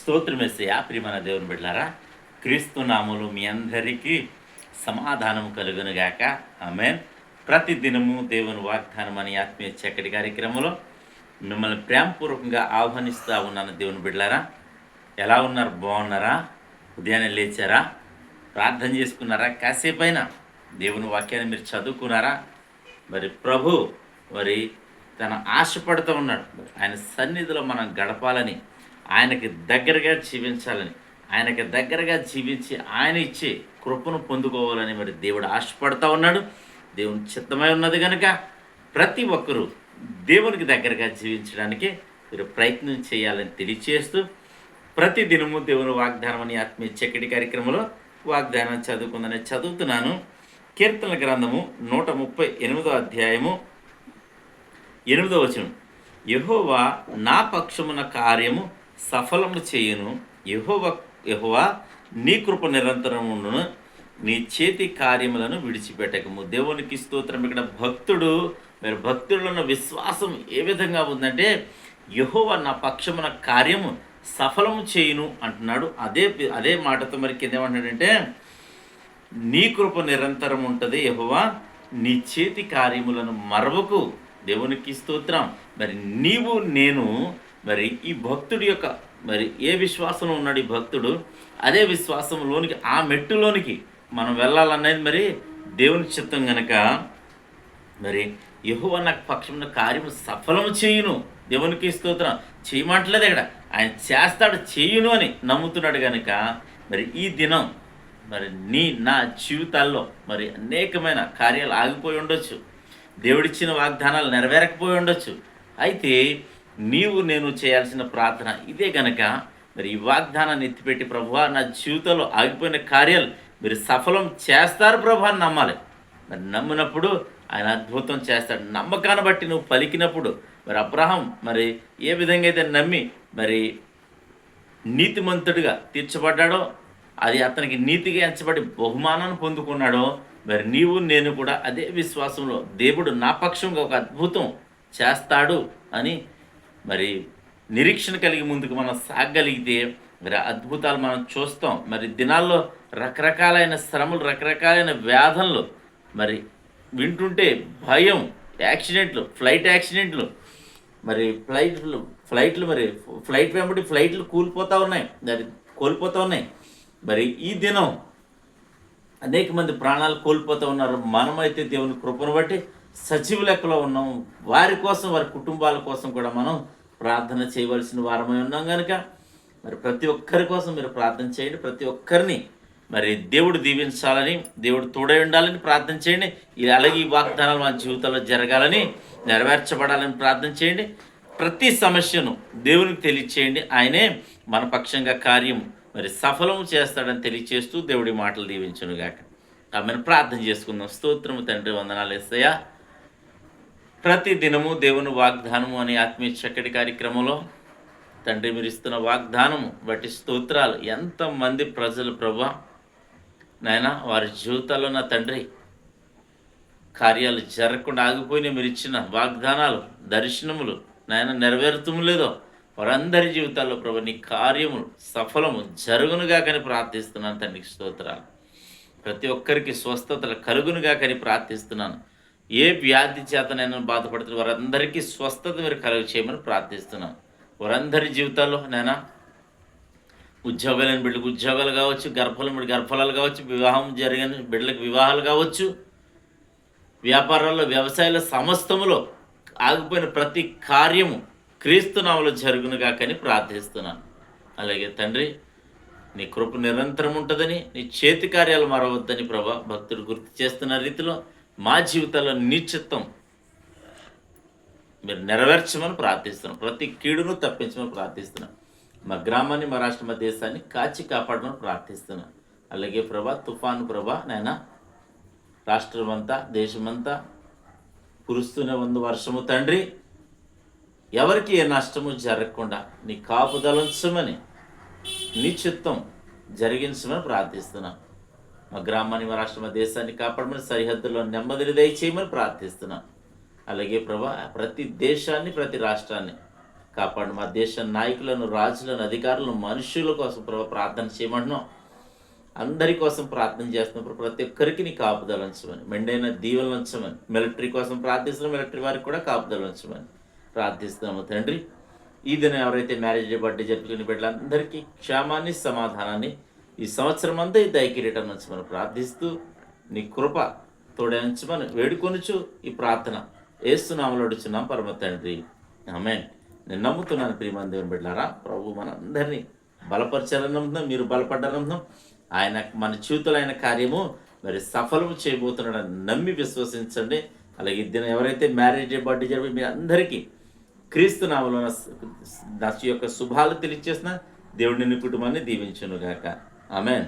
స్తోత్రమెస్సయ్యా ప్రియమైన దేవుని బిడ్డలారా, క్రీస్తు నామములో మీ అందరికీ సమాధానం కలుగునుగాక. ఆమేన్. ప్రతి దినము దేవుని వాగ్దానం అనే ఆత్మీయ చక్కటి కార్యక్రమంలో మిమ్మల్ని ప్రేమపూర్వకంగా ఆహ్వానిస్తూ ఉన్నాను. దేవుని బిడ్డలారా, ఎలా ఉన్నారు? బాగున్నారా? ఉదయాన్నే లేచారా? ప్రార్థన చేసుకున్నారా? కాసేపైనా దేవుని వాక్యాన్ని మీరు చదువుకున్నారా? మరి ప్రభు మరి తన ఆశపడుతూ ఉన్నాడు. ఆయన సన్నిధిలో మనం గడపాలని, ఆయనకి దగ్గరగా జీవించాలని, ఆయనకి దగ్గరగా జీవించి ఆయన ఇచ్చే కృపను పొందుకోవాలని మరి దేవుడు ఆశపడుతూ ఉన్నాడు. దేవుని చిత్తమై ఉన్నది కనుక ప్రతి ఒక్కరూ దేవునికి దగ్గరగా జీవించడానికి మీరు ప్రయత్నం చేయాలని తెలియచేస్తూ, ప్రతి దినము దేవుని వాగ్దానం అని ఆత్మీయ చక్కటి కార్యక్రమంలో వాగ్దానం చదువుకుందని చదువుతున్నాను. కీర్తనల గ్రంథము 138 అధ్యాయము 8వ వచనం. యెహోవా నా పక్షమున కార్యము సఫలము చేయును. యెహోవా నీ కృప నిరంతరం ఉండును. నీ చేతి కార్యములను విడిచిపెట్టకము. దేవునికి స్తోత్రం. ఇక్కడ భక్తుల్లో ఉన్న విశ్వాసం ఏ విధంగా ఉందంటే, యెహోవా నా పక్షమున కార్యము సఫలము చేయును అంటున్నాడు. అదే మాటతో మరి కింద ఏమంటున్నాడంటే, నీ కృప నిరంతరం ఉంటుంది యెహోవా, నీ చేతి కార్యములను మరవకు. దేవునికి స్తోత్రం. మరి నీవు నేను మరి ఈ భక్తుడి యొక్క మరి ఏ విశ్వాసంలో ఉన్నాడు ఈ భక్తుడు, అదే విశ్వాసంలోనికి ఆ మెట్టులోనికి మనం వెళ్ళాలనేది మరి దేవుని చిత్తం గనక మరి యెహోవా నాకు పక్షమున కార్యము సఫలము చేయును. దేవునికి స్తోత్రం. చేయమంటలేదు ఇక్కడ, ఆయన చేస్తాడు, చేయును అని నమ్ముతున్నాడు కనుక మరి ఈ దినం మరి నా జీవితాల్లో మరి అనేకమైన కార్యాలు ఆగిపోయి ఉండొచ్చు, దేవుడిచ్చిన వాగ్దానాలు నెరవేరకపోయి ఉండొచ్చు. అయితే నేను చేయాల్సిన ప్రార్థన ఇదే గనక మరి ఈ వాగ్దానాన్ని ఎత్తిపెట్టి, ప్రభువా నా జీవితంలో ఆగిపోయిన కార్యాలు మీరు సఫలం చేస్తారు ప్రభు అని నమ్మాలి. మరి నమ్మినప్పుడు ఆయన అద్భుతం చేస్తాడు. నమ్మకాన్ని బట్టి నువ్వు పలికినప్పుడు మరి అబ్రహాం మరి ఏ విధంగా అయితే నమ్మి మరి నీతిమంతుడిగా తీర్చబడ్డాడో, అది అతనికి నీతిగా ఎంచబడి బహుమానాన్ని పొందుకున్నాడో, మరి నేను కూడా అదే విశ్వాసంలో దేవుడు నా పక్షంగా ఒక అద్భుతం చేస్తాడు అని మరి నిరీక్షణ కలిగి ముందుకు మనం సాగగలిగితే మరి అద్భుతాలు మనం చూస్తాం. మరి దినాల్లో రకరకాలైన శ్రమలు, రకరకాలైన వ్యాధులు మరి వింటుంటే భయం, యాక్సిడెంట్లు, ఫ్లైట్ యాక్సిడెంట్లు, మరి ఫ్లైట్ వెంబడి ఫ్లైట్లు కోల్పోతూ ఉన్నాయి. మరి ఈ దినం అనేక మంది ప్రాణాలు కోల్పోతూ ఉన్నారు. మనమైతే దేవుని కృపను బట్టి సజీవ లెక్కలో ఉన్నాం. వారి కోసం, వారి కుటుంబాల కోసం కూడా మనం ప్రార్థన చేయవలసిన వారమై ఉన్నాం కనుక మరి ప్రతి ఒక్కరి కోసం మీరు ప్రార్థన చేయండి. ప్రతి ఒక్కరిని మరి దేవుడు దీవించాలని, దేవుడు తోడై ఉండాలని ప్రార్థన చేయండి. అలాగే ఈ వాగ్దానాలు మన జీవితంలో జరగాలని, నెరవేర్చబడాలని ప్రార్థన చేయండి. ప్రతి సమస్యను దేవునికి తెలియచేయండి. ఆయనే మన పక్షంగా కార్యం మరి సఫలం చేస్తాడని తెలియచేస్తూ దేవుడి మాటలు దీవించునుగాక. ఆమెను ప్రార్థన చేసుకుందాం. స్తోత్రము తండ్రి, వందనాలు యేసయ్యా. ప్రతి దినము దేవుని వాగ్దానము అనే ఆత్మీయ చక్కటి కార్యక్రమంలో తండ్రి మీరు ఇస్తున్న వాగ్దానము బట్టి స్తోత్రాలు. ఎంతమంది ప్రజలు ప్రభా నాయన వారి జీవితాల్లో నా తండ్రి కార్యాలు జరగకుండా ఆగిపోయిన మీరు ఇచ్చిన వాగ్దానాలు, దర్శనములు నాయన నెరవేరుతూ లేదో వారందరి జీవితాల్లో ప్రభు నీ కార్యములు సఫలము జరుగునుగా కని ప్రార్థిస్తున్నాను తండ్రికి స్తోత్రాలు. ప్రతి ఒక్కరికి స్వస్థతలు కలుగునుగా కని ప్రార్థిస్తున్నాను. ఏ వ్యాధి చేత నేను బాధపడుతున్న వారందరికీ స్వస్థత మీరు కలుగు చేయమని ప్రార్థిస్తున్నాను. వారందరి జీవితాల్లో నేను ఉద్యోగాలను బిడ్డలకు ఉద్యోగాలు కావచ్చు, గర్భఫలాలు కావచ్చు, వివాహం జరిగిన బిడ్డలకు వివాహాలు కావచ్చు, వ్యాపారాల్లో, వ్యవసాయాల సమస్తములో ఆగిపోయిన ప్రతి కార్యము క్రీస్తునామములో జరుగునుగా కని ప్రార్థిస్తున్నాను. అలాగే తండ్రి నీ కృప నిరంతరం ఉంటుందని, నీ చేతి కార్యాలు మరవద్దని ప్రభా భక్తుడు గుర్తు చేస్తున్న రీతిలో మా జీవితాల్లో నీ చిత్తం మీరు నెరవేర్చమని ప్రార్థిస్తున్నాం. ప్రతి కీడును తప్పించమని ప్రార్థిస్తున్నాం. మా గ్రామాన్ని, మా రాష్ట్ర, మా దేశాన్ని కాచి కాపాడమని ప్రార్థిస్తున్నాం. అలాగే ప్రభా తుఫాను ప్రభా నాయన రాష్ట్రమంతా, దేశమంతా కురుస్తూనే ఉంది వర్షము తండ్రి. ఎవరికి ఏ నష్టము జరగకుండా నీ కాపుదలంచమని, నీ చిత్తం జరిగించమని ప్రార్థిస్తున్నాం. మా గ్రామాన్ని, మా రాష్ట్ర, మా దేశాన్ని కాపాడమని, సరిహద్దుల్లో నెమ్మదిని దయచేయమని ప్రార్థిస్తున్నాం. అలాగే ప్రభా ప్రతి దేశాన్ని, ప్రతి రాష్ట్రాన్ని కాపాడు. మా దేశ నాయకులను, రాజులను, అధికారులను, మనుషుల కోసం ప్రభు ప్రార్థన చేయమంటున్నాం. అందరి కోసం ప్రార్థన చేస్తున్నప్పుడు ప్రతి ఒక్కరికి నీ కాపుదల ఉంచమని, మెండైన దీవెనలు ఉంచమని, మిలిటరీ కోసం ప్రార్థిస్తున్నాం, మిలిటరీ వారికి కూడా కాపుదల ఉంచమని ప్రార్థిస్తున్నాము తండ్రి. ఈ దినం ఎవరైతే మ్యారేజ్ డే, బర్త్డే జరుపుకునే బిడ్డలందరికీ క్షేమాన్ని, సమాధానాన్ని ఈ సంవత్సరం అంతా ఈ దయకిరీటం ఉంచమని ప్రార్థిస్తూ నీ కృప తోడే ఉంచమని వేడుకొనుచు ఈ ప్రార్థన యేసునామములో అడుగుచున్నాం పరమ తండ్రి, ఆమేన్. నేను నమ్ముతున్నాను ప్రియమైన దేవుని బిడ్డలారా, ప్రభు మనందరినీ బలపరచాలని నమ్ముతున్నాం, మీరు బలపడ్డారని నమ్ముతున్నాం. ఆయన మన జీవితంలో ఆయన కార్యము మరి సఫలము చేయబోతున్నాడని నమ్మి విశ్వసించండి. అలాగే ఈ దినం ఎవరైతే మ్యారేజ్ డే, బర్త్డే జరిపి మీ అందరికీ క్రీస్తు నామములో నా యొక్క శుభాలు తెలియజేసిన దేవుడిని, నీ కుటుంబాన్ని దీవించును గాక. ఆమేన్.